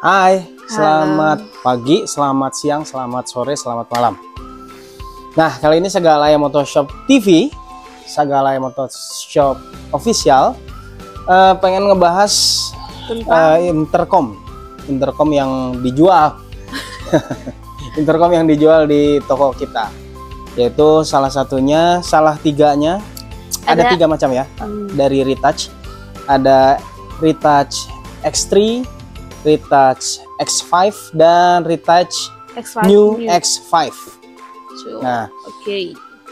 Hai, selamat pagi, selamat siang, selamat sore, selamat malam. Nah, kali ini Sagalaya Motoshop TV, Sagalaya Motoshop Official, pengen ngebahas tentang intercom yang dijual. Intercom yang dijual di toko kita, yaitu salah tiganya, ada 3 macam ya. Dari Retouch, ada Retouch X3, Retouch X5, dan Retouch New X5. Nah,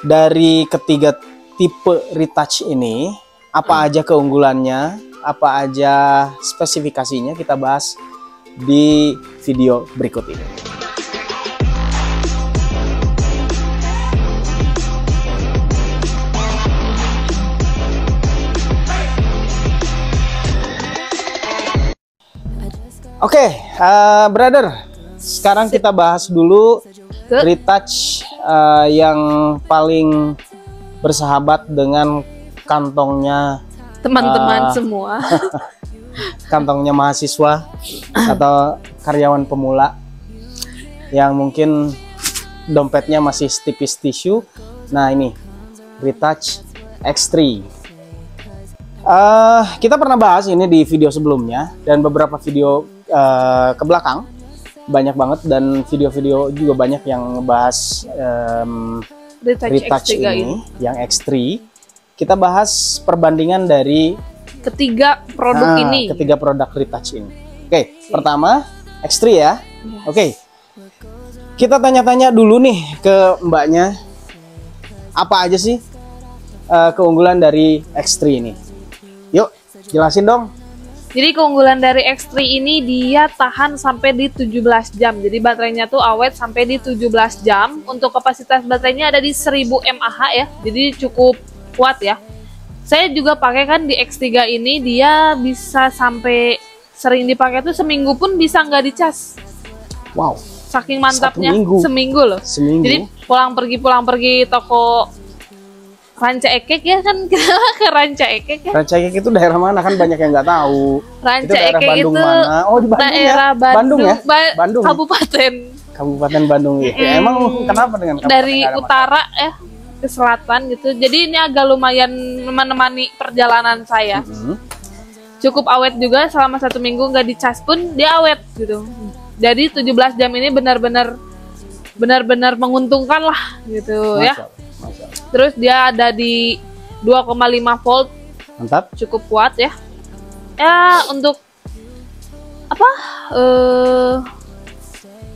dari ketiga tipe retouch ini, apa aja keunggulannya, apa aja spesifikasinya, kita bahas di video berikut ini. Oke, brother, sekarang kita bahas dulu retouch yang paling bersahabat dengan kantongnya teman-teman semua. Kantongnya mahasiswa atau karyawan pemula yang mungkin dompetnya masih setipis tisu. Nah, ini Retouch X3. Kita pernah bahas ini di video sebelumnya dan beberapa video ke belakang, banyak banget, dan video-video juga banyak yang ngebahas retouch ini yang X3. Kita bahas perbandingan dari ketiga produk retouch ini. Oke, pertama X3 ya. Oke, kita tanya-tanya dulu nih ke mbaknya, apa aja sih keunggulan dari X3 ini? Yuk, jelasin dong. Jadi keunggulan dari X3 ini, dia tahan sampai di 17 jam. Jadi baterainya tuh awet sampai di 17 jam. Untuk kapasitas baterainya ada di 1000 mAh ya. Jadi cukup kuat ya. Saya juga pakai kan di X3 ini, dia bisa sampai sering dipakai tuh seminggu pun bisa nggak dicas. Wow. Saking mantapnya, seminggu loh. Jadi pulang pergi toko Ranca Ekek ya kan, kita ke Ranca Ekek ya. Ranca Ekek itu daerah mana, kan banyak yang nggak tahu. Ranca Ekek Bandung itu mana? Oh, di Bandung daerah ya? Bandung ya? Bandung. Kabupaten Bandung ya. Emang kenapa dengan kabupaten dari utara ya ke selatan gitu. Jadi ini agak lumayan menemani perjalanan saya. Cukup awet juga, selama 1 minggu nggak dicas pun dia awet gitu. Jadi 17 jam ini benar-benar menguntungkan lah gitu. Masya Allah. Terus dia ada di 2,5 volt. Mantap. Cukup kuat ya. Ya, untuk apa?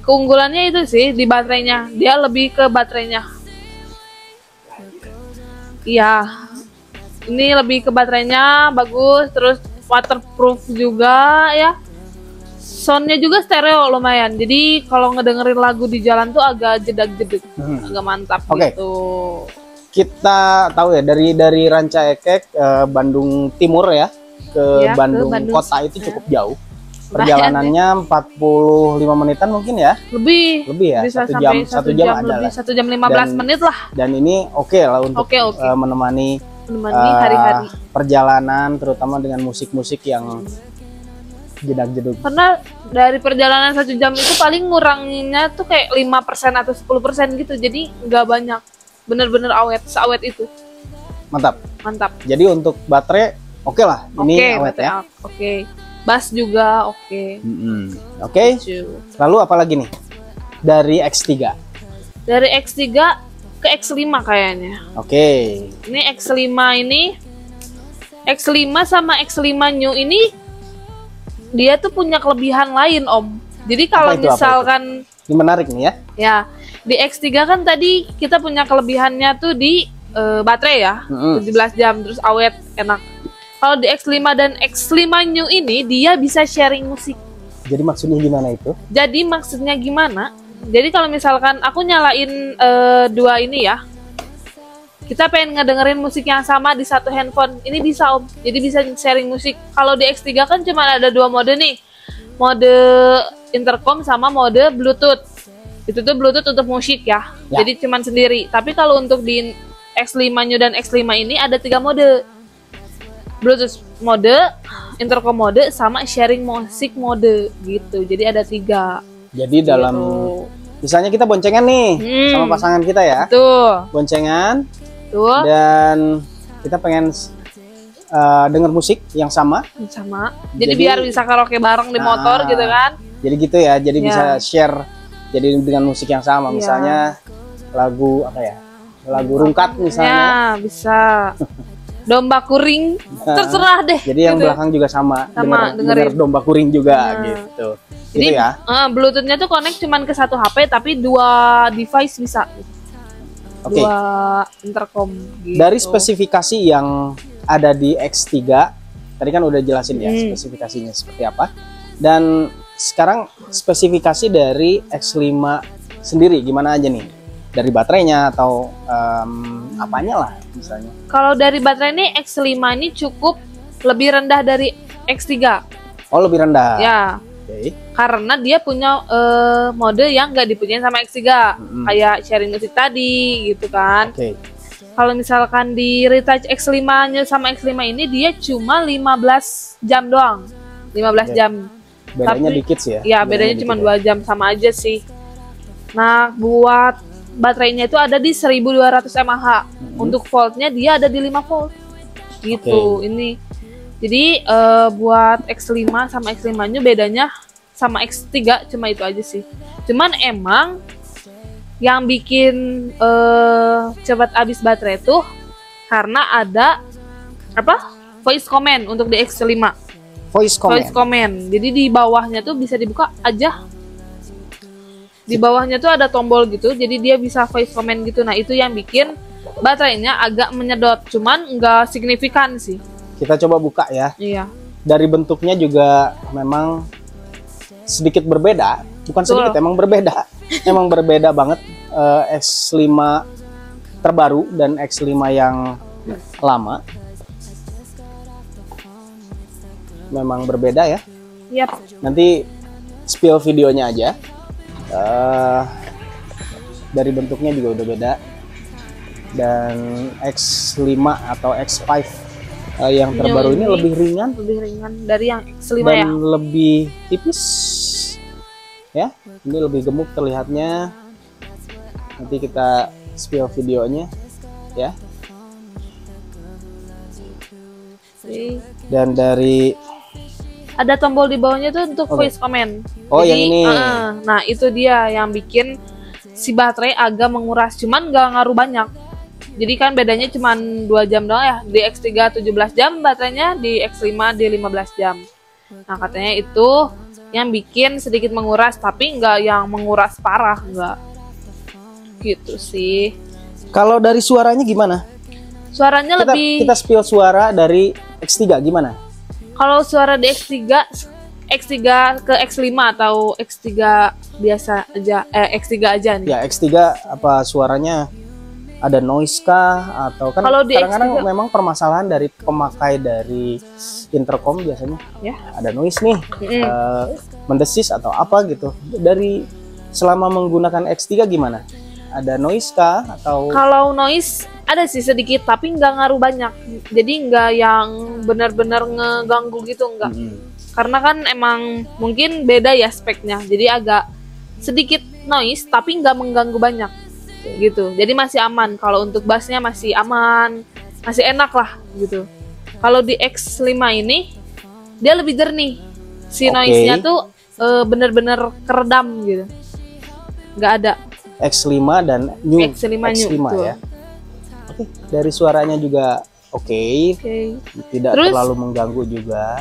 Keunggulannya itu sih di baterainya. Dia lebih ke baterainya. Iya. Ini lebih ke baterainya bagus, terus waterproof juga ya. Soundnya juga stereo lumayan. Jadi kalau ngedengerin lagu di jalan tuh agak jedak-jeduk, agak mantap gitu. Kita tahu ya, dari Ranca Ekek Bandung Timur ya ke Bandung kota itu cukup jauh. Perjalanannya 45 menitan mungkin ya. Lebih ya. Bisa 1 jam ada lebih, lah. 1 jam 15 menit lah. Dan ini oke lah untuk menemani hari-hari perjalanan, terutama dengan musik-musik yang jedak-jeduk. Karena dari perjalanan 1 jam itu paling nguranginnya tuh kayak 5% atau 10% gitu. Jadi nggak banyak. Bener-bener awet, seawet itu. Mantap. Jadi untuk baterai oke lah. Ini awet ya. Oke. Bass juga oke. Oke. Lalu apa lagi nih dari X3? Dari X3 ke X5 kayaknya. Oke. Ini X5 sama X5 New ini dia tuh punya kelebihan lain, Om. Jadi kalau misalkan ini menarik nih ya. Ya, di X3 kan tadi kita punya kelebihannya tuh di baterai ya. 17 jam terus awet, enak. Kalau di X5 dan X5 New ini dia bisa sharing musik. Jadi maksudnya gimana itu? Jadi kalau misalkan aku nyalain dua ini ya. Kita pengen ngedengerin musik yang sama di satu handphone. Ini bisa, Om. Jadi bisa sharing musik. Kalau di X3 kan cuma ada 2 mode nih. Mode intercom sama mode Bluetooth. Itu tuh Bluetooth untuk musik ya. Jadi cuman sendiri. Tapi kalau untuk di X5 New dan X5 ini ada 3 mode. Bluetooth mode, intercom mode sama sharing music mode gitu. Jadi ada 3. Jadi dalam misalnya kita boncengan nih sama pasangan kita ya. Tuh. Boncengan. Tuh. Dan kita pengen denger musik yang sama. Jadi biar bisa karaoke bareng di motor gitu kan. Jadi gitu ya. Jadi bisa share jadi dengan musik yang sama. Misalnya lagu apa ya? Lagu rungkat misalnya. Ya, bisa. Domba kuring, terserah deh. Jadi yang belakang juga sama denger domba kuring juga gitu. Jadi gitu ya. Bluetooth-nya tuh connect cuman ke 1 HP tapi 2 device bisa. 2 intercom gitu. Dari spesifikasi yang ada di X3 tadi kan udah jelasin ya spesifikasinya seperti apa. Dan sekarang spesifikasi dari X5 sendiri gimana aja nih? Dari baterainya atau apanya lah misalnya. Kalau dari baterai ini X5 ini cukup lebih rendah dari X3. Oh, lebih rendah. Ya. Karena dia punya mode yang nggak dipunyain sama X3. Kayak sharing musik tadi gitu kan. Kalau misalkan di retouch X5-nya sama X5 ini dia cuma 15 jam doang. 15 jam. Bedanya dikit sih ya. Ya, bedanya cuma 2 jam sama aja sih. Nah, buat baterainya itu ada di 1200 mAh. Untuk voltnya dia ada di 5 volt. Gitu. Ini. Jadi buat X5 sama X5-nya bedanya sama X3 cuma itu aja sih. Cuman emang yang bikin cepat habis baterai tuh karena ada voice command untuk di X5. Voice command. Jadi di bawahnya tuh bisa dibuka aja. Di bawahnya tuh ada tombol gitu, jadi dia bisa voice command gitu. Nah, itu yang bikin baterainya agak menyedot, cuman nggak signifikan sih. Kita coba buka ya. Iya. Dari bentuknya juga memang sedikit berbeda, bukan sedikit, emang berbeda. Emang berbeda banget X5 terbaru dan X5 yang lama. Memang berbeda ya. Yap. Nanti spill videonya aja. Dari bentuknya juga udah beda. Dan X5 atau X5 yang terbaru ini lebih ringan dari yang X5 dan lebih tipis ya. Ini lebih gemuk terlihatnya. Nanti kita spill videonya ya. Dan dari ada tombol di bawahnya tuh untuk voice command. Oh, jadi, yang ini. Nah, itu dia yang bikin si baterai agak menguras, cuman nggak ngaruh banyak. Jadi kan bedanya cuman 2 jam doang ya. Di X3 17 jam baterainya, di X5 di 15 jam. Nah, katanya itu yang bikin sedikit menguras, tapi nggak yang menguras parah, nggak. Gitu sih. Kalau dari suaranya gimana? Suaranya kita spill suara dari X3 gimana? Kalau suara di X3 ke X5 atau X3 biasa aja, X3 aja nih. Ya, X3 apa suaranya ada noise kah atau kan kadang-kadang memang permasalahan dari pemakai dari intercom biasanya ya ada noise nih, mendesis atau apa gitu. Dari selama menggunakan X3 gimana? Ada noise kah atau? Kalau noise ada sih sedikit tapi nggak ngaruh banyak. Jadi nggak yang benar-benar ngeganggu gitu, nggak. Karena kan emang mungkin beda ya speknya. Jadi agak sedikit noise tapi nggak mengganggu banyak gitu. Jadi masih aman. Kalau untuk bassnya masih aman, masih enak lah gitu. Kalau di X5 ini dia lebih jernih. Si noise-nya tuh bener-bener keredam gitu. Nggak ada. X5 dan New X5 ya. Oke, dari suaranya juga oke. Tidak terlalu mengganggu juga.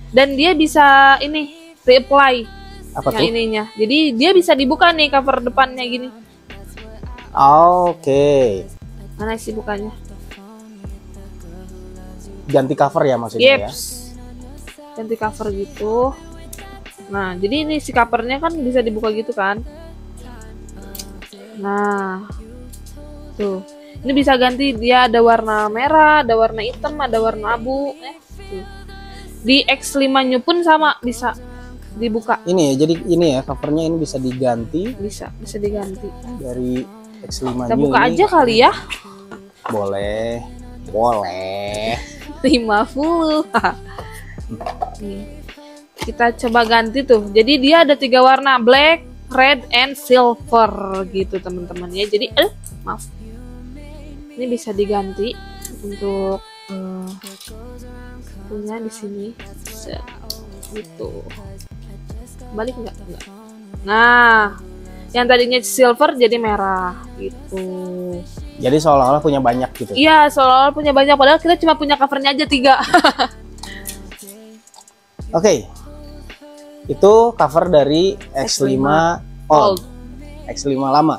Dan dia bisa ini reapply apa tuh? Ininya. Jadi dia bisa dibuka nih cover depannya gini. Oke. Mana sih bukanya? Ganti cover ya maksudnya ya? Ganti cover gitu. Nah, jadi ini si covernya kan bisa dibuka gitu kan? Nah, tuh. Ini bisa ganti, dia ada warna merah, ada warna hitam, ada warna abu. Tuh. Di X5-nya pun sama, bisa dibuka. Ini ya, jadi ini ya covernya ini bisa diganti. Bisa diganti. Dari X5-nya. Kita buka aja kali ya. Boleh. 50. Nih, kita coba ganti tuh. Jadi dia ada 3 warna, black, red, and silver gitu teman-teman ya. Jadi maaf, ini bisa diganti untuk punya di sini gitu. Balik enggak? Nah, yang tadinya silver jadi merah gitu. Jadi seolah-olah punya banyak gitu. Iya, seolah-olah punya banyak, padahal kita cuma punya covernya aja 3. Oke. Itu cover dari X5 Old. X5 lama.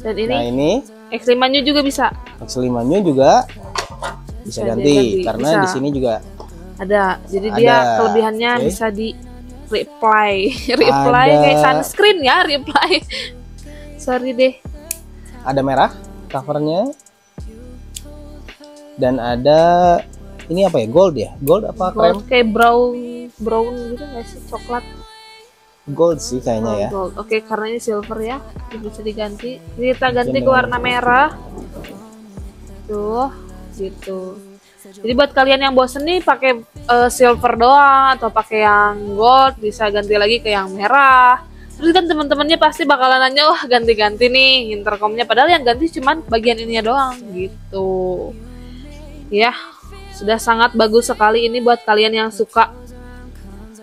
Dan ini, nah ini X5 New juga bisa. X5 New juga bisa ganti karena bisa. di sini juga ada. Jadi dia kelebihannya bisa di reply kayak sunscreen ya, reply. Sorry deh. Ada merah covernya. Dan ada ini apa ya? Gold ya? Gold apa krem? Kayak brown gitu nggak sih? Coklat. Gold sih kayaknya ya. Gold. Oke, karena ini silver ya, bisa diganti. Kita ganti ke warna merah. Tuh, gitu. Jadi buat kalian yang bosen nih pakai silver doang atau pakai yang gold, bisa ganti lagi ke yang merah. Terus kan teman-temannya pasti bakalan nanya, wah ganti-ganti nih intercomnya, padahal yang ganti cuman bagian ininya doang gitu. Ya, sudah sangat bagus sekali ini buat kalian yang suka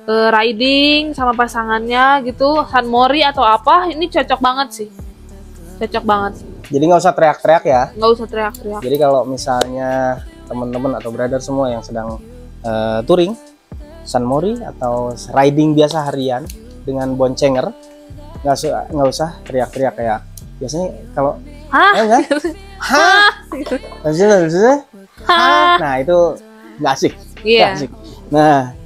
riding sama pasangannya gitu, San Mori atau apa, ini cocok banget sih. Cocok banget. Jadi nggak usah teriak-teriak ya. Nggak usah teriak-teriak. Jadi kalau misalnya teman-teman atau brother semua yang sedang touring San Mori atau riding biasa harian dengan boncenger, nggak usah teriak-teriak kayak biasanya kalau enggak nah itu nggak asik. Iya. Asik. Nah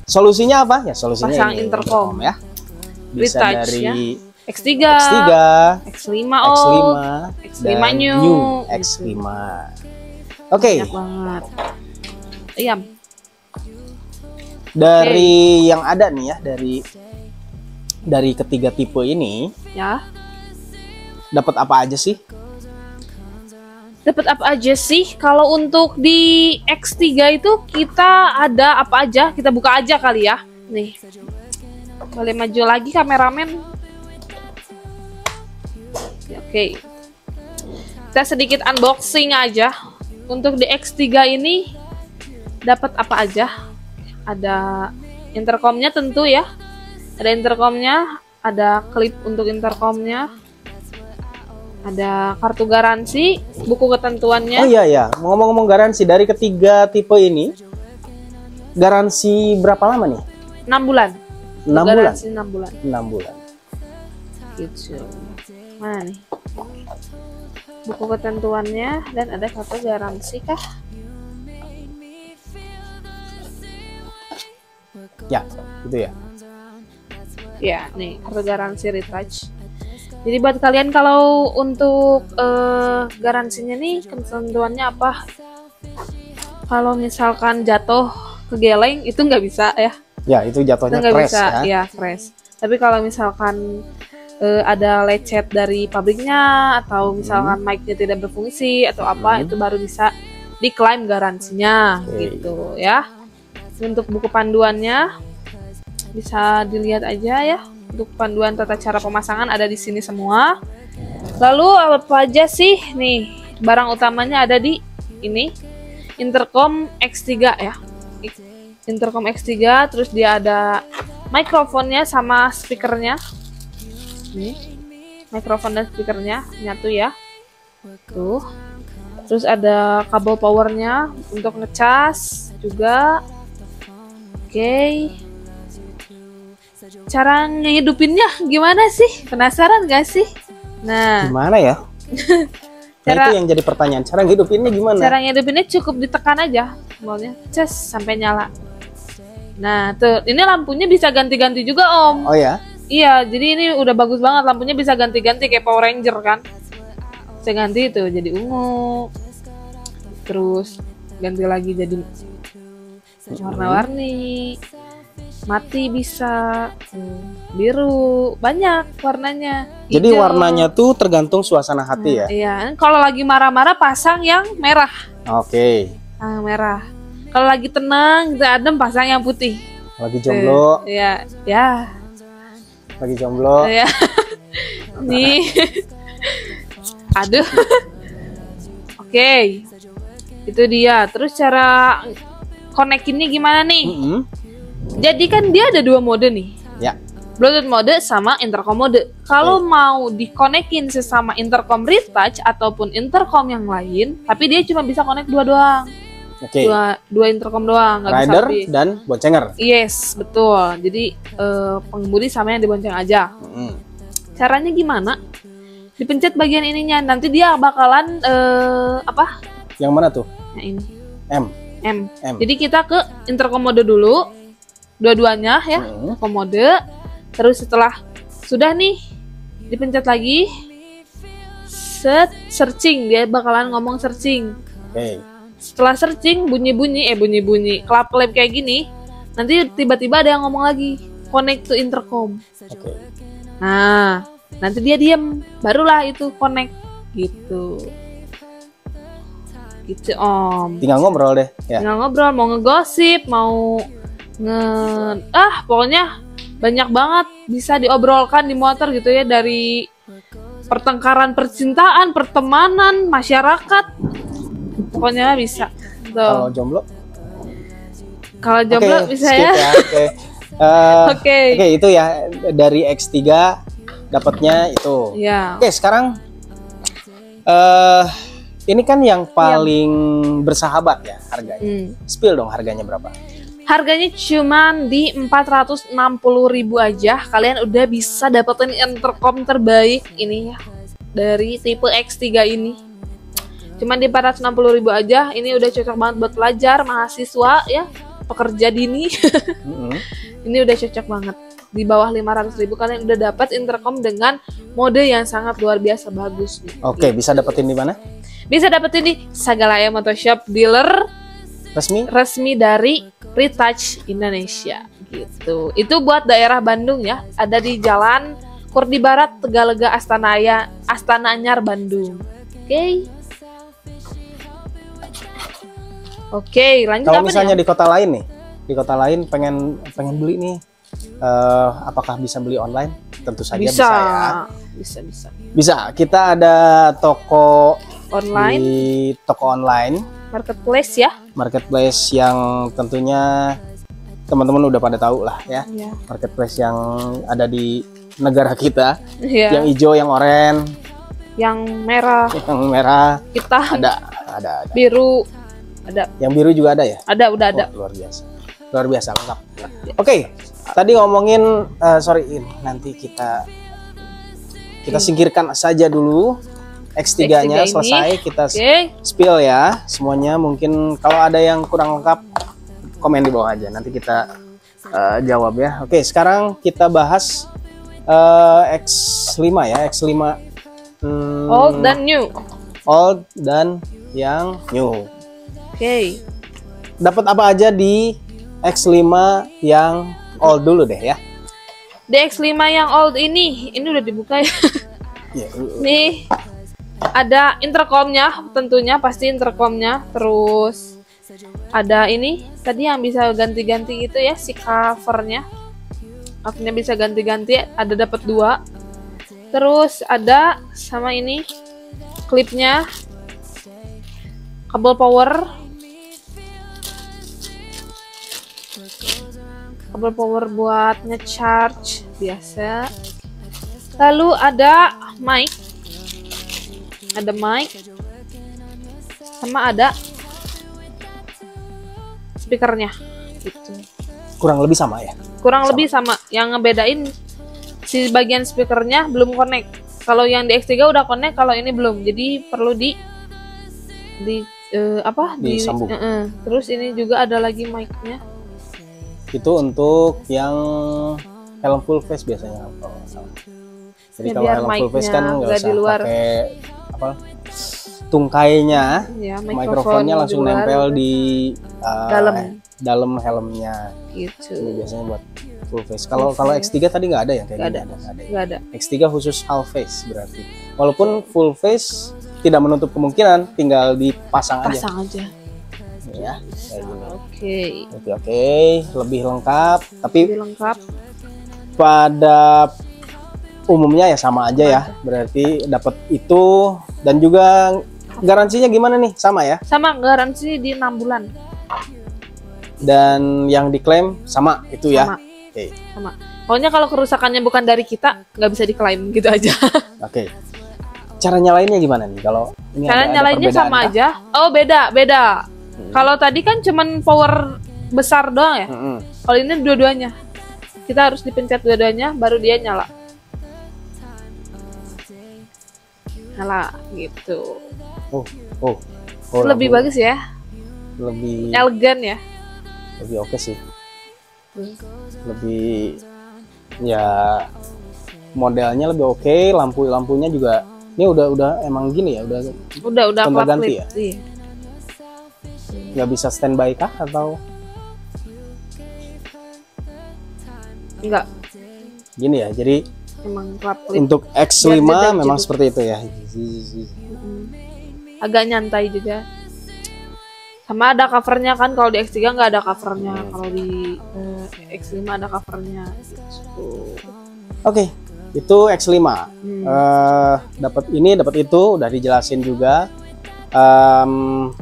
solusinya apa ya? Solusinya pasang ini intercom ya, bisa retouch, dari ya. X3, X5 Old, X5 dan New, X5. Oke. Banyak banget. Iya. Dari yang ada nih ya, dari ketiga tipe ini, Ya. dapat apa aja sih? Dapat apa aja sih? Kalau untuk di X3 itu kita ada apa aja? Kita buka aja kali ya. Nih. Boleh maju lagi kameramen. Oke. Kita sedikit unboxing aja. Untuk di X3 ini dapat apa aja? Ada intercomnya tentu ya. Ada intercomnya, ada klip untuk intercomnya. Ada kartu garansi, buku ketentuannya. Oh iya ya, ngomong-ngomong garansi, dari ketiga tipe ini garansi berapa lama nih? 6 bulan. 6 bulan. Garansi 6 bulan. 6 bulan. Gitu. Mana nih? Buku ketentuannya dan ada kartu garansi kah? Ya, gitu ya. Ya, nih kartu garansi retouch. Jadi buat kalian kalau untuk garansinya nih ketentuannya apa? Kalau misalkan jatuh ke geleng itu nggak bisa ya? Ya, itu jatuhnya nggak crash bisa, ya. Ya crash. Tapi kalau misalkan ada lecet dari pabriknya atau misalkan mic-nya tidak berfungsi atau apa, itu baru bisa diklaim garansinya gitu ya. Untuk buku panduannya bisa dilihat aja ya. Untuk panduan tata cara pemasangan ada di sini semua. Lalu apa aja sih nih barang utamanya ada di ini intercom X3 ya. Intercom X3, terus dia ada mikrofonnya sama speakernya. Nih, mikrofon dan speakernya nyatu ya. Tuh. Terus ada kabel powernya untuk ngecas juga. Oke. Cara ngehidupinnya gimana sih? Penasaran gak sih? Nah, gimana ya? Nah, itu yang jadi pertanyaan. Cara ngehidupinnya gimana? Cara ngehidupinnya cukup ditekan aja, tombolnya, ces sampai nyala. Nah, tuh, ini lampunya bisa ganti-ganti juga, Om. Oh ya? Iya, jadi ini udah bagus banget, lampunya bisa ganti-ganti kayak Power Ranger kan. Bisa ganti tuh jadi ungu. Terus ganti lagi jadi warna-warni. Mati bisa, biru, banyak warnanya. Jadi hijau. warnanya tuh tergantung suasana hati ya? Iya, kalau lagi marah-marah pasang yang merah. Oke. Merah. Kalau lagi tenang, kita adem pasang yang putih. Lagi jomblo. Ya, ya. Lagi jomblo. Ya. Nih. Aduh. Oke. Itu dia. Terus cara connect-innya gimana nih? Jadi kan dia ada 2 mode nih. Ya. Bluetooth mode sama intercom mode. Kalau mau dikonekin sesama intercom retouch ataupun intercom yang lain, tapi dia cuma bisa connect 2 doang. Oke. Dua intercom doang, nggak bisa Rider lebih. dan boncenger. Yes, betul. Jadi pengemudi sama yang dibonceng aja. Caranya gimana? Dipencet bagian ininya, nanti dia bakalan apa? Yang mana tuh? Nah ini. M. Jadi kita ke intercom mode dulu, dua-duanya ya, intercom mode. Terus setelah sudah nih, dipencet lagi, searching, dia bakalan ngomong searching. Oke. Setelah searching bunyi-bunyi, kelap-kelip kayak gini, nanti tiba-tiba ada yang ngomong lagi, connect to intercom. Oke. Nah, nanti dia diem, barulah itu connect gitu. Gitu Om. Tinggal ngobrol deh. Ya. Tinggal ngobrol, mau ngegosip, mau pokoknya banyak banget bisa diobrolkan di motor gitu ya, dari pertengkaran percintaan, pertemanan, masyarakat. Pokoknya bisa. Kalau jomblo? Kalau jomblo bisa skip ya. Oke, itu ya dari X3 dapatnya itu. Ya. Oke, sekarang ini kan yang paling bersahabat ya harganya. Spill dong, harganya berapa? Harganya cuman di 460.000 aja. Kalian udah bisa dapetin intercom terbaik ini ya, dari tipe X3 ini. Cuman di 460.000 aja. Ini udah cocok banget buat pelajar, mahasiswa ya, pekerja dini. Ini udah cocok banget. Di bawah 500.000 kalian udah dapat intercom dengan mode yang sangat luar biasa bagus nih. Oke, bisa dapetin di mana? Bisa dapetin di Sagalaya Motoshop, dealer resmi dari Retouch Indonesia gitu. Itu buat daerah Bandung ya. Ada di Jalan Kurdi Barat, Tegalega, Astana Anyar, Bandung. Oke, lanjut. Kalau misalnya di kota lain nih, di kota lain pengen beli nih, apakah bisa beli online? Tentu saja bisa ya. Bisa. Kita ada toko online, di toko online, marketplace ya. Marketplace yang tentunya teman-teman udah pada tahu lah ya. Marketplace yang ada di negara kita, yang hijau, yang oranye, yang merah, kita ada biru, ada. Yang biru juga ada ya? Ada, udah ada. Luar biasa lengkap. Oke, tadi ngomongin nanti kita singkirkan saja dulu X3-nya selesai, kita spill ya semuanya. Mungkin kalau ada yang kurang lengkap, komen di bawah aja, nanti kita jawab ya. Oke, sekarang kita bahas X5 ya, X5 old dan new. Old dan yang new. Oke. Dapat apa aja di X5 yang old dulu deh ya. Di X5 yang old ini udah dibuka ya. Nih ada intercomnya, tentunya pasti intercomnya. Terus ada ini tadi yang bisa ganti-ganti gitu ya, si covernya bisa ganti-ganti, ada dapat 2. Terus ada sama ini klipnya, kabel power buat nge-charge biasa. Lalu ada mic sama ada speakernya gitu. Kurang lebih sama ya? Lebih sama. Yang ngebedain si bagian speakernya belum connect. Kalau yang di X3 udah connect, kalau ini belum. Jadi perlu disambung. Terus ini juga ada lagi mic-nya. Itu untuk yang helm full face biasanya. Jadi kalau helm full face kan nggak usah pakai tungkainya, mikrofonnya langsung nempel di dalam helmnya. Gitu. Ini biasanya buat full face. Kalau X3 tadi nggak ada ya kayak nggak ada. X3 khusus half face berarti. Walaupun full face tidak menutup kemungkinan, tinggal dipasang aja. Ya, kayak gini. Oke, lebih lengkap. Tapi lebih lengkap. Pada umumnya ya sama aja ya. Berarti dapat itu, dan juga garansinya gimana nih? Sama ya? Sama, garansi di 6 bulan. Dan yang diklaim sama itu ya? Sama. Sama. Pokoknya kalau kerusakannya bukan dari kita, nggak bisa diklaim gitu aja. Oke. Cara nyalainnya gimana nih? Kalau ini cara nyalainnya sama aja. Oh, beda. Kalau tadi kan cuman power besar doang ya. Kalau ini dua-duanya. Kita harus dipencet dua-duanya baru dia nyala. Nyala gitu. Lebih bagus ya. Lebih elegan ya. Lebih oke sih. Lebih ya, modelnya lebih oke, lampunya juga ini udah emang gini ya, udah ganti ya. Iya. Nggak bisa standby kah atau enggak? Gini ya, jadi emang klip untuk X5 memang seperti itu ya. Agak nyantai juga. Sama ada covernya kan, kalau di X3 nggak ada covernya, kalau di X5 ada covernya gitu. Oke, itu X5. Dapat ini, dapat itu, udah dijelasin juga.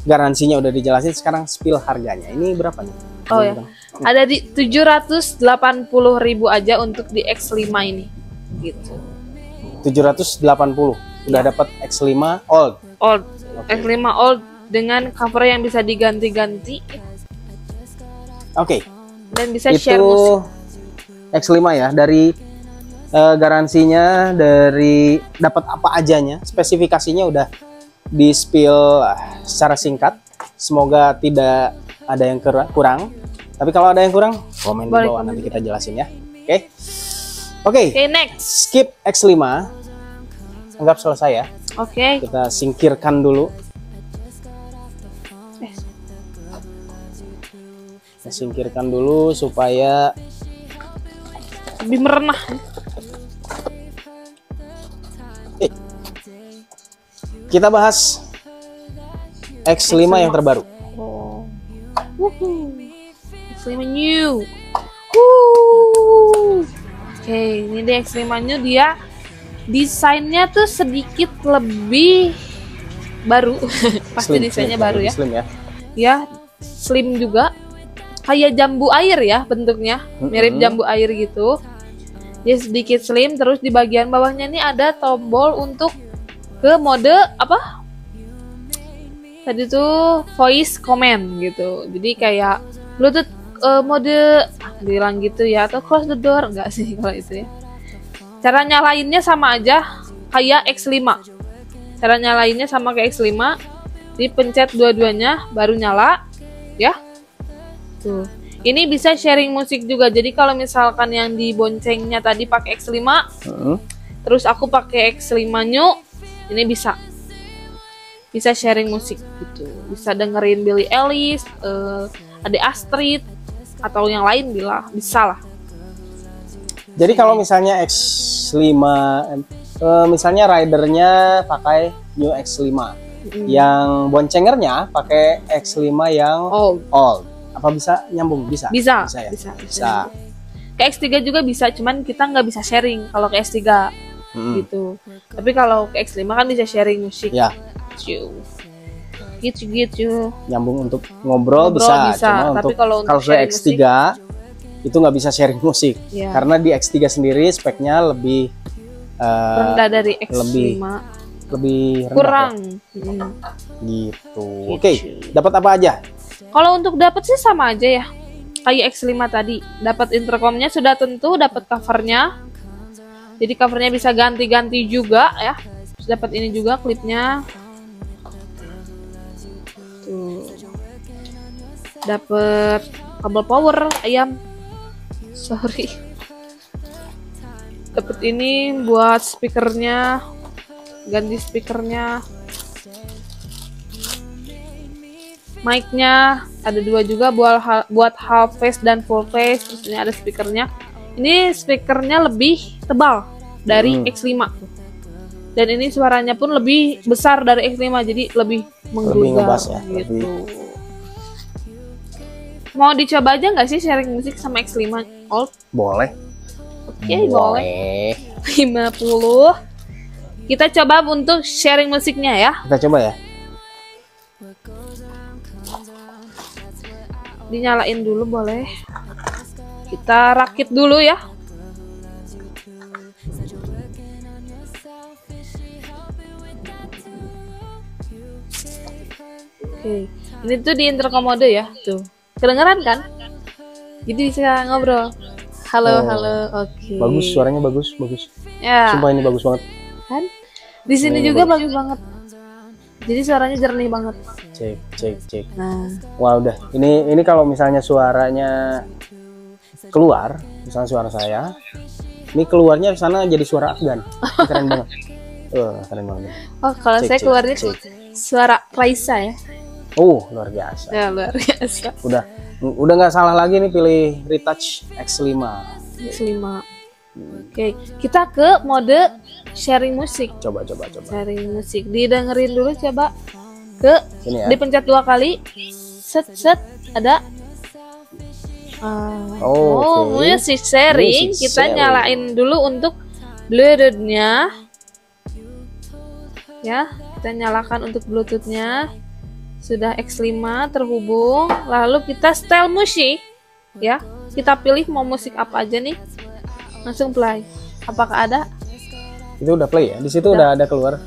Garansinya udah dijelasin. Sekarang spill harganya. Ini berapa nih? Oh ya, ada di 780.000 aja untuk di X5 ini. Gitu. 780. Udah dapat X5 old. X5 old dengan cover yang bisa diganti-ganti. Oke. Dan bisa share musik. X5 ya, dari garansinya, dari dapat apa ajanya, spesifikasinya udah di spill secara singkat. Semoga tidak ada yang kurang. Tapi kalau ada yang kurang, komen di bawah, nanti kita jelasin ya. Oke. Next. Skip X5. Anggap selesai ya. Oke. Kita singkirkan dulu. Kita singkirkan dulu supaya lebih merenah. Kita bahas X5 yang terbaru. X5 new. Ini dia X5 new, dia desainnya tuh sedikit lebih baru. Pasti desainnya baru ya. Slim ya. Ya, slim juga. Kayak jambu air ya bentuknya, mirip jambu air gitu. Dia sedikit slim, terus di bagian bawahnya ini ada tombol untuk ke mode apa? Tadi tuh voice command gitu. Jadi kayak Bluetooth mode bilang gitu ya, atau close the door, enggak sih kalau itu ya. Cara nyalainnya sama aja kayak X5. Cara nyalainnya sama kayak X5. Dipencet dua-duanya baru nyala ya. Tuh. Ini bisa sharing musik juga. Jadi kalau misalkan yang di boncengnya tadi pakai X5, terus aku pakai X5 new, ini bisa sharing musik gitu. Bisa dengerin Billie Eilish, Ade Astrid, atau yang lain bisa lah. Jadi kalau misalnya X5, misalnya ridernya pakai new X5, yang boncengernya pakai X5 yang old. Apa bisa nyambung? Bisa ya? Bisa. Ke X3 juga bisa, cuman kita nggak bisa sharing kalau ke X3 gitu. Tapi kalau ke X5 kan bisa sharing musik. Ya. Gitu. Nyambung untuk ngobrol bisa. Cuma tapi kalau ke X3 itu nggak bisa sharing musik. Ya. Karena di X3 sendiri speknya lebih rendah dari X5. Lebih rendah. Kurang. Ya? Gitu. Oke, dapat apa aja? Kalau untuk dapat sih sama aja ya, kayak X5 tadi. Dapat intercomnya sudah tentu, dapat covernya. Jadi covernya bisa ganti-ganti juga ya. Terus dapat ini juga klipnya. Tuh. Dapat kabel power ayam. Sorry. Dapat ini buat speakernya, ganti speakernya. Mic-nya ada dua juga buat half face dan full face. Terus ini ada speakernya. Ini speakernya lebih tebal dari X5. Dan ini suaranya pun lebih besar dari X5, jadi lebih menggugah ya, gitu. Mau dicoba aja nggak sih sharing musik sama X5 Old? Boleh. Oke, boleh. 50. Kita coba untuk sharing musiknya ya. Kita coba ya. Dinyalain dulu boleh. Kita rakit dulu ya. Oke, ini tuh di intercom mode ya, tuh. Kedengeran kan? Jadi bisa ngobrol. Halo, halo. Oke. Bagus, suaranya bagus. Ya. Sumpah ini bagus banget. Kan? Di sini juga bagus banget. Jadi suaranya jernih banget. Cek. Nah. Wah, udah. Ini kalau misalnya suaranya keluar, misalnya suara saya, ini keluarnya di sana jadi suara Afgan. Keren banget. Keren banget. Oh, kalau saya keluarnya suara Raisa ya. Luar biasa. Ya, luar biasa. Udah nggak salah lagi nih pilih Retouch X5. Oke, kita ke mode sharing musik. Coba. Sharing musik. Didengerin dulu coba. Sini ya. Dipencet 2 kali. Set ada. Music sharing. Kita nyalain dulu untuk Bluetooth-nya. Ya, kita nyalakan untuk Bluetooth-nya. Sudah X5 terhubung, lalu kita style musik ya, kita pilih mau musik apa aja nih, langsung play. Apakah ada? Itu udah play ya, di situ udah ada keluar.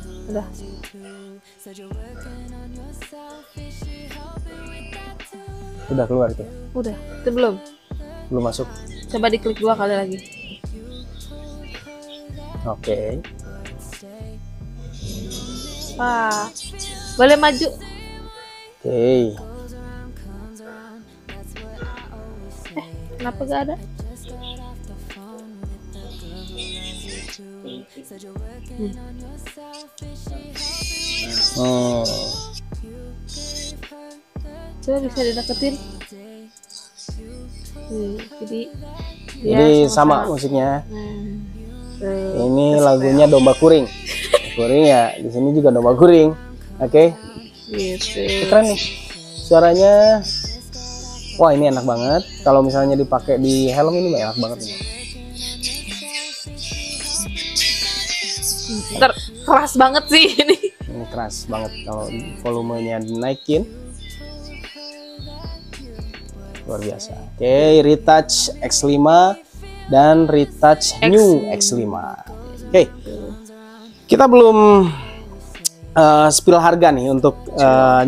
Udah keluar itu. Itu belum masuk. Coba diklik 2 kali lagi. Oke. Wah, boleh maju. Oke. Kenapa gak ada? Coba bisa dideketin. Jadi sama musiknya. Ini lagunya Domba Kuring. Kuring ya, di sini juga Domba Kuring. Oke. Gitu. Keren nih suaranya. Wah, ini enak banget kalau misalnya dipakai di helm, ini enak banget nih. Keras banget sih ini. Ini keras banget kalau volumenya dinaikin. Luar biasa. Oke, Retouch X5 dan Retouch New X5. Oke. Kita belum spill harga nih untuk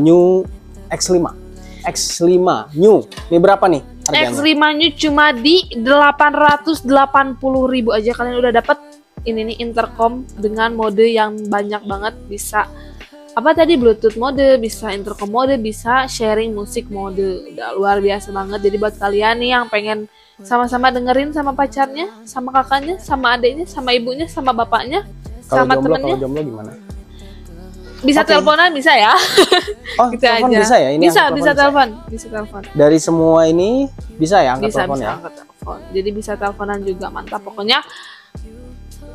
New X5 New. Ini berapa nih harganya? X5 New cuma di 880.000 aja, kalian udah dapat ini nih intercom dengan mode yang banyak banget. Bisa apa tadi, Bluetooth mode, bisa intercom mode, bisa sharing musik mode. Udah luar biasa banget. Jadi buat kalian nih yang pengen sama-sama dengerin sama pacarnya, sama kakaknya, sama adiknya, sama ibunya, sama bapaknya, sama temennya. Kalau jomblo gimana? Bisa teleponan, bisa ya. Oh, gitu telepon aja. Bisa ya? Ini bisa telepon. Dari semua ini bisa ya angkat telepon ya? Angkat telepon. Jadi bisa teleponan juga, mantap. Pokoknya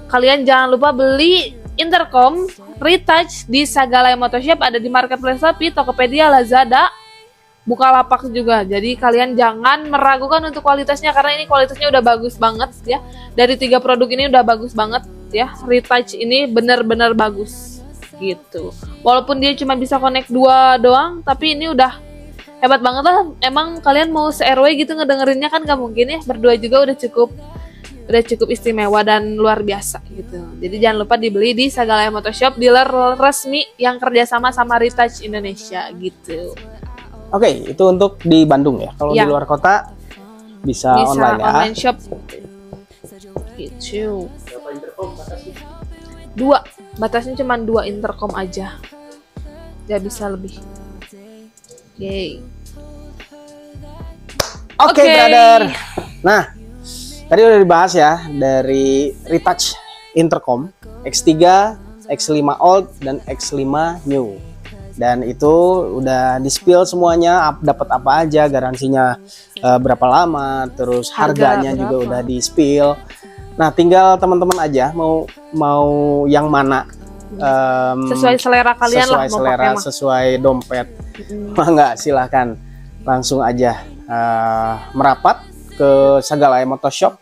kalian jangan lupa beli intercom Retouch di Sagalai Motoshop, ada di Marketplace Shopee, Tokopedia, Lazada, Bukalapak juga. Jadi kalian jangan meragukan untuk kualitasnya, karena ini kualitasnya udah bagus banget ya. Dari 3 produk ini udah bagus banget ya. Retouch ini bener-bener bagus gitu. Walaupun dia cuma bisa connect 2 doang, tapi ini udah hebat banget lah. Emang kalian mau se-RW gitu ngedengerinnya kan gak mungkin ya. Berdua juga udah cukup istimewa dan luar biasa gitu. Jadi jangan lupa dibeli di Sagalai Motoshop, dealer resmi yang kerjasama sama Retouch Indonesia gitu. Oke, itu untuk di Bandung ya. Kalau di luar kota bisa online ya. Online shop. Gitu. Berapa intercom batasnya? 2. Batasnya cuma 2 intercom aja. Gak bisa lebih. Oke, brother. Nah, tadi udah dibahas ya dari Retouch intercom X3, X5 Old dan X5 New. Dan itu udah di-spill semuanya, dapat apa aja, garansinya berapa lama, terus harganya juga udah di-spill. Nah, tinggal teman-teman aja mau yang mana, sesuai selera kalian lah, mau selera, sesuai dompet. Enggak, silahkan langsung aja merapat ke Sagalaya Motor Shop,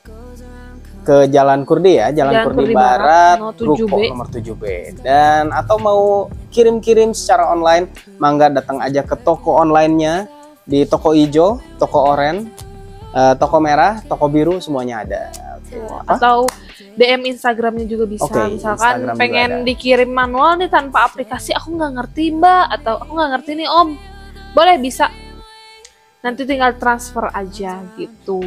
ke Jalan Kurdi ya, Jalan Kurdi Barat, Ruko nomor 7B. Dan atau mau kirim-kirim secara online, mangga datang aja ke toko online-nya di toko hijau, toko oranye, toko merah, toko biru, semuanya ada. Atau DM Instagramnya juga bisa. Misalkan Instagram pengen dikirim manual nih tanpa aplikasi, aku nggak ngerti mbak, atau aku nggak ngerti nih om, boleh, bisa. Nanti tinggal transfer aja gitu.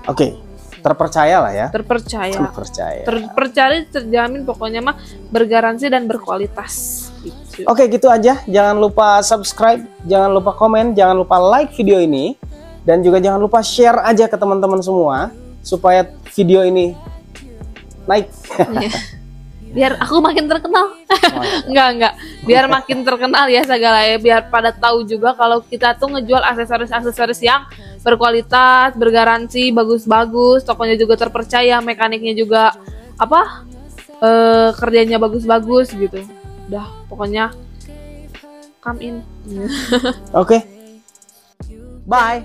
Oke, terpercaya lah ya. Terpercaya, terjamin pokoknya mah, bergaransi dan berkualitas gitu. Oke, gitu aja. Jangan lupa subscribe, jangan lupa komen, jangan lupa like video ini, dan juga jangan lupa share aja ke teman-teman semua supaya video ini naik. Biar aku makin terkenal. Enggak. Biar makin terkenal ya Sagalaya, biar pada tahu juga kalau kita tuh ngejual aksesoris-aksesoris yang berkualitas, bergaransi, bagus-bagus, tokonya juga terpercaya, mekaniknya juga kerjanya bagus-bagus gitu. Udah, pokoknya come in. Oke. Bye.